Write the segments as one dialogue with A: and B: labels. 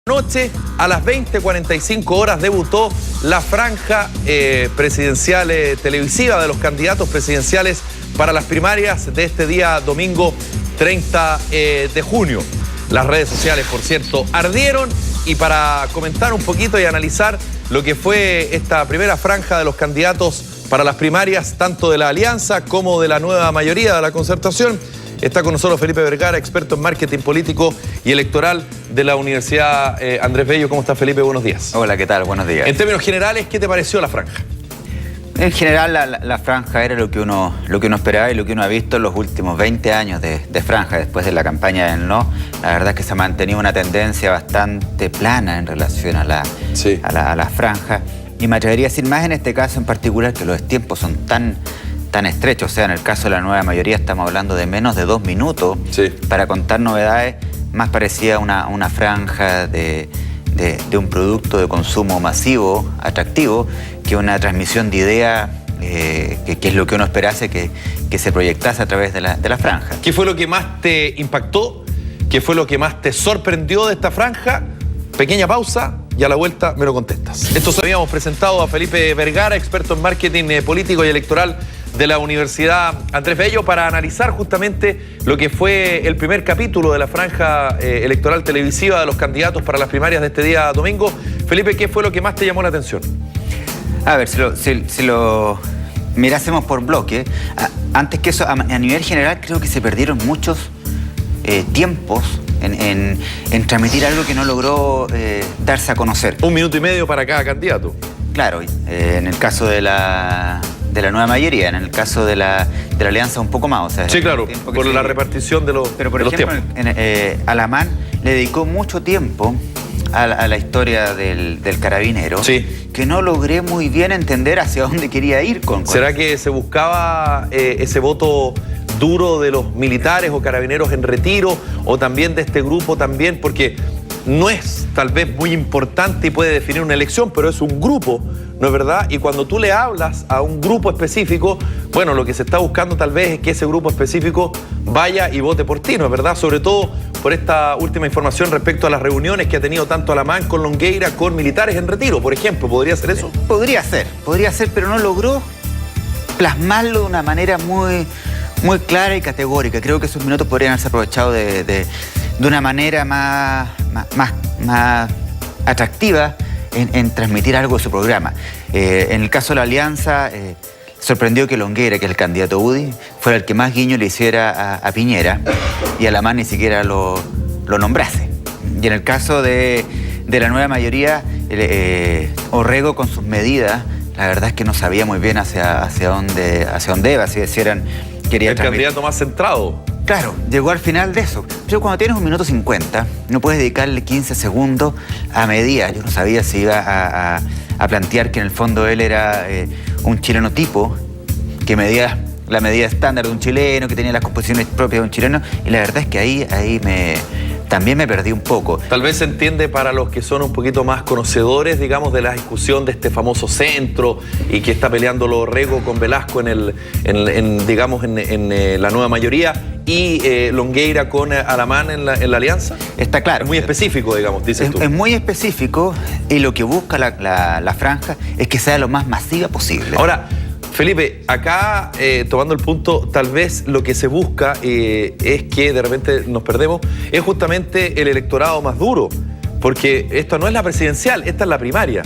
A: Anoche, a las 20:45 horas, debutó la franja presidencial televisiva de los candidatos presidenciales para las primarias de este día domingo 30 de junio. Las redes sociales, por cierto, ardieron, y para comentar un poquito y analizar lo que fue esta primera franja de los candidatos para las primarias, tanto de la Alianza como de la nueva mayoría de la Concertación, está con nosotros Felipe Vergara, experto en marketing político y electoral de la Universidad Andrés Bello. ¿Cómo estás, Felipe? Buenos días.
B: Hola, ¿qué tal? Buenos días.
A: En términos generales, ¿qué te pareció la franja?
B: En general, la franja era lo que uno esperaba y lo que uno ha visto en los últimos 20 años de franja, después de la campaña del no. La verdad es que se ha mantenido una tendencia bastante plana en relación a la franja. Y me atrevería a decir más en este caso en particular que los tiempos son tan estrechos. O sea, en el caso de la nueva mayoría estamos hablando de menos de 2 minutos para contar novedades. Más parecía una franja de un producto de consumo masivo, atractivo, que una transmisión de idea, que es lo que uno esperase que se proyectase a través de la franja.
A: ¿Qué fue lo que más te impactó? ¿Qué fue lo que más te sorprendió de esta franja? Pequeña pausa y a la vuelta me lo contestas. Esto habíamos presentado a Felipe Vergara, experto en marketing político y electoral de la Universidad Andrés Bello, para analizar justamente lo que fue el primer capítulo de la franja electoral televisiva de los candidatos para las primarias de este día domingo. Felipe, ¿qué fue lo que más te llamó la atención?
B: A ver, si lo mirásemos por bloque, antes que eso, a nivel general creo que se perdieron muchos tiempos en transmitir algo que no logró darse a conocer. 1 minuto y medio para cada candidato. Claro, en el caso de la nueva mayoría, en el caso de la Alianza un poco más. O sea,
A: sí, claro, por la repartición de los tiempos.
B: Pero por ejemplo, Alamán le dedicó mucho tiempo a la historia del carabinero, que no logré muy bien entender hacia dónde quería ir con
A: ¿Será que se buscaba ese voto duro de los militares o carabineros en retiro, o también de este grupo también? Porque no es tal vez muy importante y puede definir una elección, pero es un grupo, ¿no es verdad? Y cuando tú le hablas a un grupo específico, bueno, lo que se está buscando tal vez es que ese grupo específico vaya y vote por ti, ¿no es verdad? Sobre todo por esta última información respecto a las reuniones que ha tenido tanto Alamán con Longueira, con militares en retiro, por ejemplo. ¿Podría ser eso?
B: Podría ser, pero no logró plasmarlo de una manera muy clara y categórica. Creo que esos minutos podrían haberse aprovechado de una manera más atractiva en transmitir algo de su programa. En el caso de la Alianza, sorprendió que Longueira, que es el candidato UDI, fuera el que más guiño le hiciera a Piñera, y Alamán ni siquiera lo nombrase. Y en el caso de la nueva mayoría, Orrego con sus medidas, la verdad es que no sabía muy bien hacia dónde iba, si decieran quería
A: el candidato más centrado.
B: Claro, llegó al final de eso. Pero cuando tienes 1 minuto 50, no puedes dedicarle 15 segundos a medidas. Yo no sabía si iba a plantear que en el fondo él era un chileno tipo, que medía la medida estándar de un chileno, que tenía las composiciones propias de un chileno, y la verdad es que ahí también me perdí un poco.
A: Tal vez se entiende para los que son un poquito más conocedores, digamos, de la discusión de este famoso centro y que está peleando Orrego con Velasco en la nueva mayoría, y Longueira con Alamán en la Alianza.
B: Está claro.
A: Es muy específico, digamos, dices tú.
B: Es muy específico, y lo que busca la franja es que sea lo más masiva posible.
A: Ahora, Felipe, acá, tomando el punto, tal vez lo que se busca es que de repente nos perdemos, es justamente el electorado más duro, porque esto no es la presidencial, esta es la primaria.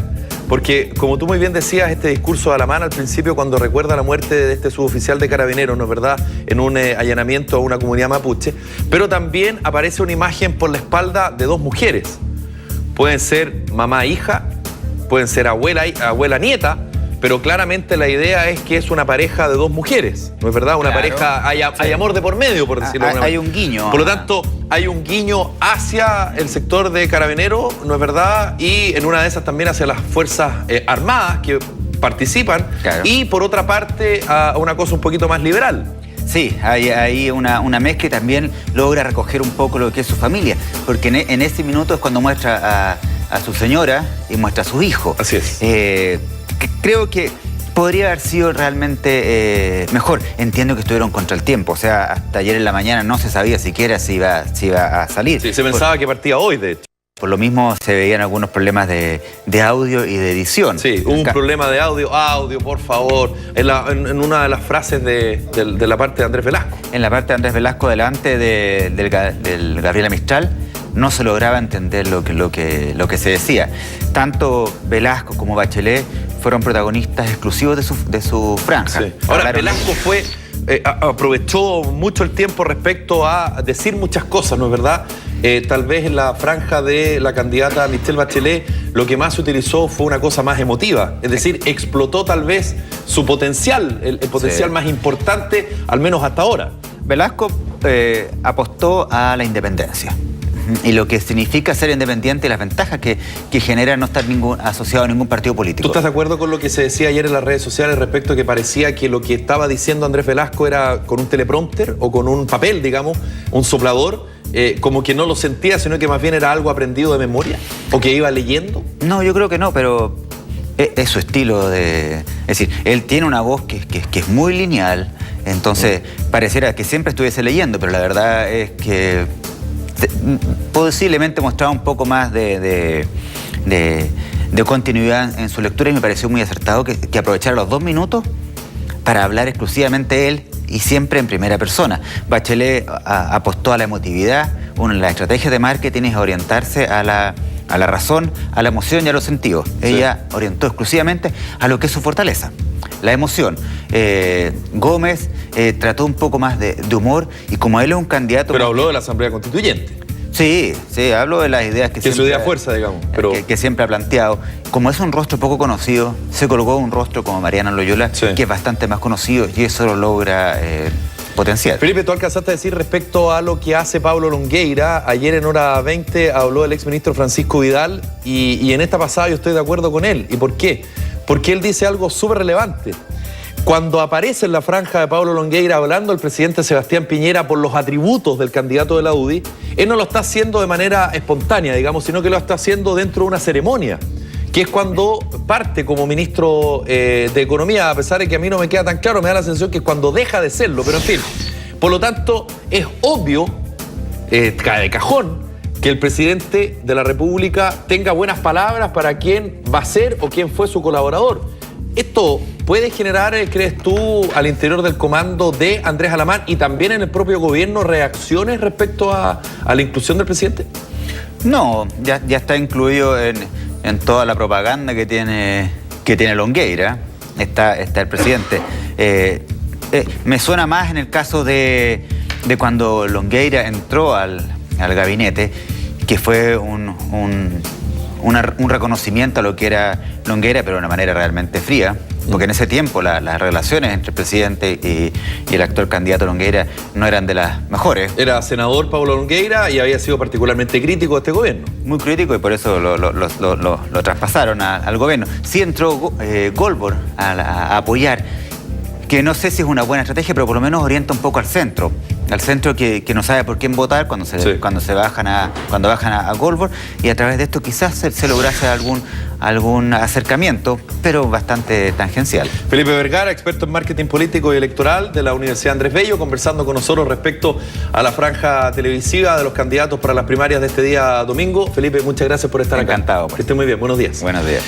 A: Porque, como tú muy bien decías, este discurso de Alamán al principio, cuando recuerda la muerte de este suboficial de carabineros, ¿no es verdad?, en un allanamiento a una comunidad mapuche, pero también aparece una imagen por la espalda de 2 mujeres. Pueden ser mamá e hija, pueden ser abuela-nieta, pero claramente la idea es que es una pareja de 2 mujeres, ¿no es verdad? Una pareja, hay amor de por medio, por decirlo de alguna manera.
B: Hay un guiño.
A: Por lo tanto, hay un guiño hacia el sector de carabineros, ¿no es verdad? Y en una de esas también hacia las Fuerzas Armadas que participan. Claro. Y por otra parte, a una cosa un poquito más liberal.
B: Sí, hay una mezcla, y también logra recoger un poco lo que es su familia, porque en ese minuto es cuando muestra a su señora y muestra a sus hijos.
A: Así es.
B: Creo que podría haber sido realmente mejor. Entiendo que estuvieron contra el tiempo. O sea, hasta ayer en la mañana no se sabía siquiera si iba a salir.
A: Sí, se pensaba que partía hoy, de hecho.
B: Por lo mismo se veían algunos problemas de audio y de edición.
A: Sí, hubo un problema de audio, por favor, en una de las frases de la parte de Andrés Velasco.
B: En la parte de Andrés Velasco, delante del Gabriela Mistral, no se lograba entender lo que se decía. Tanto Velasco como Bachelet fueron protagonistas exclusivos de su franja.
A: Sí. Ahora, Velasco aprovechó mucho el tiempo respecto a decir muchas cosas, ¿no es verdad? Tal vez en la franja de la candidata Michelle Bachelet lo que más se utilizó fue una cosa más emotiva, es decir, explotó tal vez su potencial, el potencial más importante, al menos hasta ahora.
B: Velasco apostó a la independencia. Y lo que significa ser independiente y las ventajas que genera no estar asociado a ningún partido político.
A: ¿Tú estás de acuerdo con lo que se decía ayer en las redes sociales respecto a que parecía que lo que estaba diciendo Andrés Velasco era con un teleprompter o con un papel, digamos, un soplador, como que no lo sentía, sino que más bien era algo aprendido de memoria o que iba leyendo?
B: No, yo creo que no, pero es su estilo Es decir, él tiene una voz que es muy lineal, entonces pareciera que siempre estuviese leyendo, pero la verdad es que posiblemente mostraba un poco más de continuidad en su lectura y me pareció muy acertado que aprovechara los 2 minutos para hablar exclusivamente él y siempre en primera persona. Bachelet apostó a la emotividad. Una de las estrategias de marketing es orientarse a la razón, a la emoción y a los sentidos. Sí. Ella orientó exclusivamente a lo que es su fortaleza, la emoción. Gómez trató un poco más de humor y como él es un candidato...
A: Pero habló de la Asamblea Constituyente.
B: Sí, hablo de las ideas que
A: siempre... su idea fuerza, digamos. Pero...
B: que siempre ha planteado. Como es un rostro poco conocido, se colocó un rostro como Mariana Loyola, sí, que es bastante más conocido y eso lo logra potenciar.
A: Felipe, tú alcanzaste a decir respecto a lo que hace Pablo Longueira. Ayer en hora 20 habló el exministro Francisco Vidal y en esta pasada yo estoy de acuerdo con él. ¿Y por qué? Porque él dice algo súper relevante. Cuando aparece en la franja de Pablo Longueira hablando el presidente Sebastián Piñera por los atributos del candidato de la UDI, él no lo está haciendo de manera espontánea, digamos, sino que lo está haciendo dentro de una ceremonia, que es cuando parte como ministro de Economía, a pesar de que a mí no me queda tan claro, me da la sensación que es cuando deja de serlo, pero en fin. Por lo tanto, es obvio, cae de cajón, que el presidente de la República tenga buenas palabras para quién va a ser o quién fue su colaborador. Esto puede generar, ¿crees tú, al interior del comando de Andrés Alamán y también en el propio gobierno reacciones respecto a la inclusión del presidente?
B: No, ya está incluido en toda la propaganda que tiene Longueira, está el presidente. Me suena más en el caso de cuando Longueira entró al gabinete, que fue un reconocimiento a lo que era Longueira, pero de una manera realmente fría, porque en ese tiempo las relaciones entre el presidente y el actual candidato Longueira no eran de las mejores.
A: Era senador Pablo Longueira y había sido particularmente crítico de este gobierno.
B: Muy crítico y por eso lo traspasaron al gobierno. Sí entró Goldberg a apoyar, que no sé si es una buena estrategia, pero por lo menos orienta un poco al centro que no sabe por quién votar cuando bajan a Goldberg, y a través de esto quizás se lograse algún acercamiento, pero bastante tangencial.
A: Felipe Vergara, experto en marketing político y electoral de la Universidad Andrés Bello, conversando con nosotros respecto a la franja televisiva de los candidatos para las primarias de este día domingo. Felipe, muchas gracias por estar acá.
B: Encantado.
A: Que esté muy bien, buenos días.
B: Buenos días.